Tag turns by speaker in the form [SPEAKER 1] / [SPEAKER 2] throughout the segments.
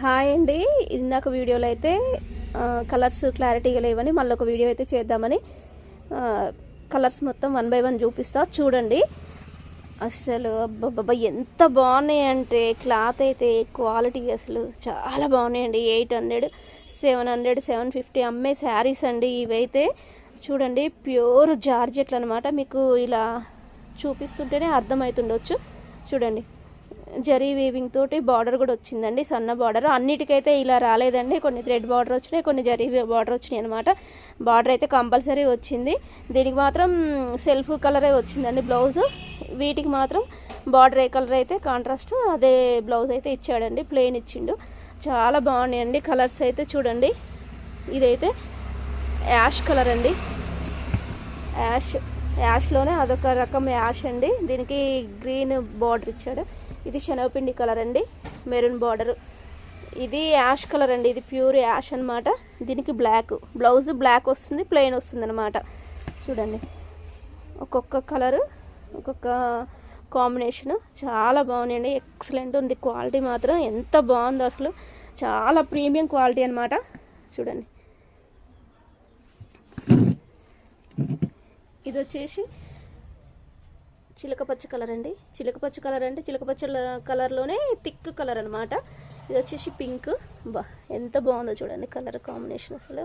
[SPEAKER 1] Hi అండి. ఇందాక వీడియోలో అయితే కలర్స్ క్లారిటీగా లేవని మళ్ళీ ఒక వీడియో అయితే చేద్దామని కలర్స్ మొత్తం 1 by 1 చూపిస్తా చూడండి. అసలు అబ్బబ్బా ఎంత బాగున్నాయి అంటే క్లాత్ అయితే క్వాలిటీ అసలు చాలా బాగున్నాయండి. 800 700 750 అమ్మే శారీస్ అండి ఇవైతే. చూడండి ప్యూర్ జార్జెట్లు అనమాట. మీకు ఇలా చూపిస్తుంటేనే అర్థమవుతుండొచ్చు. చూడండి జరీ వీవింగ్ తోటి బార్డర్ కూడా వచ్చిందండి, సన్న బార్డర్. అన్నిటికైతే ఇలా రాలేదండి, కొన్ని థ్రెడ్ బార్డర్ వచ్చినాయి, కొన్ని జరీ బార్డర్ వచ్చినాయి అనమాట. బార్డర్ అయితే కంపల్సరీ వచ్చింది. దీనికి మాత్రం సెల్ఫ్ కలరే వచ్చిందండి బ్లౌజ్. వీటికి మాత్రం బార్డర్ ఏ కలర్ అయితే కాంట్రాస్ట్ అదే బ్లౌజ్ అయితే ఇచ్చాడండి, ప్లెయిన్ ఇచ్చిండు. చాలా బాగున్నాయండి కలర్స్ అయితే. చూడండి ఇదైతే యాష్ కలర్ అండి, యాష్లోనే అదొక రకం యాష్ అండి. దీనికి గ్రీన్ బార్డర్ ఇచ్చాడు. ఇది శనగపిండి కలర్ అండి, మెరూన్ బార్డర్. ఇది యాష్ కలర్ అండి, ఇది ప్యూర్ యాష్ అనమాట. దీనికి బ్లాక్ బ్లౌజ్, బ్లాక్ వస్తుంది, ప్లెయిన్ వస్తుంది అనమాట. చూడండి ఒక్కొక్క కలరు ఒక్కొక్క కాంబినేషను చాలా బాగున్నాయండి. ఎక్సలెంట్ ఉంది క్వాలిటీ మాత్రం, ఎంత బాగుందో అసలు. చాలా ప్రీమియం క్వాలిటీ అనమాట. చూడండి ఇది వచ్చేసి చిలకపచ్చ కలర్ అండి. చిలకపచ్చ కలర్ అంటే చిలకపచ్చ కలర్లోనే థిక్ కలర్ అనమాట. ఇది వచ్చేసి పింక్. బా ఎంత బాగుందో చూడండి కలర్ కాంబినేషన్ అసలు.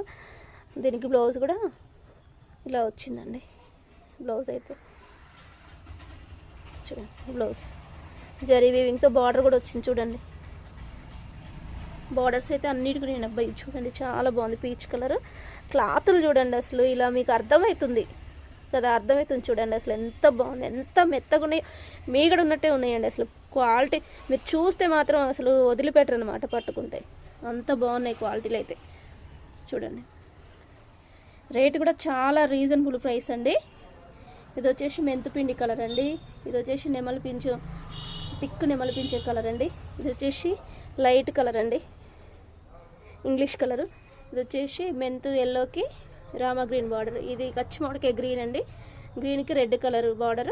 [SPEAKER 1] దీనికి బ్లౌజ్ కూడా ఇలా వచ్చిందండి. బ్లౌజ్ అయితే చూడండి, బ్లౌజ్ జరీ వీవింగ్తో బార్డర్ కూడా వచ్చింది. చూడండి బార్డర్స్ అయితే అన్నిటికీ నేను అబ్బాయి చూడండి చాలా బాగుంది. పీచ్ కలర్ క్లాతులు చూడండి అసలు ఇలా మీకు అర్థమవుతుంది కదా, అర్థమవుతుంది చూడండి అసలు ఎంత బాగుంది, ఎంత మెత్తగా ఉన్నాయి, మీగడ ఉన్నట్టే ఉన్నాయండి అసలు. క్వాలిటీ మీరు చూస్తే మాత్రం అసలు వదిలిపెట్టరు అనమాట పట్టుకుంటే, అంత బాగున్నాయి క్వాలిటీలు అయితే. చూడండి రేటు కూడా చాలా రీజనబుల్ ప్రైస్ అండి. ఇది వచ్చేసి మెంతుపిండి కలర్ అండి. ఇది వచ్చేసి నెమలి పించు, థిక్ నెమలి పించే కలర్ అండి. ఇది వచ్చేసి లైట్ కలర్ అండి, ఇంగ్లీష్ కలరు. ఇది వచ్చేసి మెంతు ఎల్లోకి రామా గ్రీన్ బార్డర్. ఇది కచ్చి మామిడికాయ గ్రీన్ అండి, గ్రీన్కి రెడ్ కలర్ బార్డర్.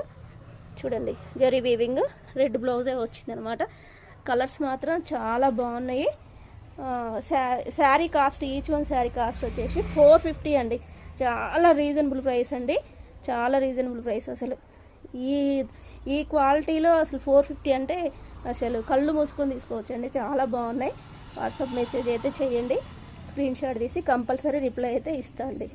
[SPEAKER 1] చూడండి జరీ వీవింగ్, రెడ్ బ్లౌజే వచ్చిందనమాట. కలర్స్ మాత్రం చాలా బాగున్నాయి. Sari cost, each one sari cost వచ్చేసి 450 అండి. చాలా రీజనబుల్ ప్రైస్ అండి, చాలా రీజనబుల్ ప్రైస్ అసలు. ఈ క్వాలిటీలో అసలు 450 అంటే అసలు కళ్ళు మూసుకొని తీసుకోవచ్చండి. చాలా బాగున్నాయి. వాట్సాప్ మెసేజ్ అయితే చేయండి, స్క్రీన్ షాట్ తీసి కంపల్సరీ రిప్లై అయితే ఇస్తా అండి.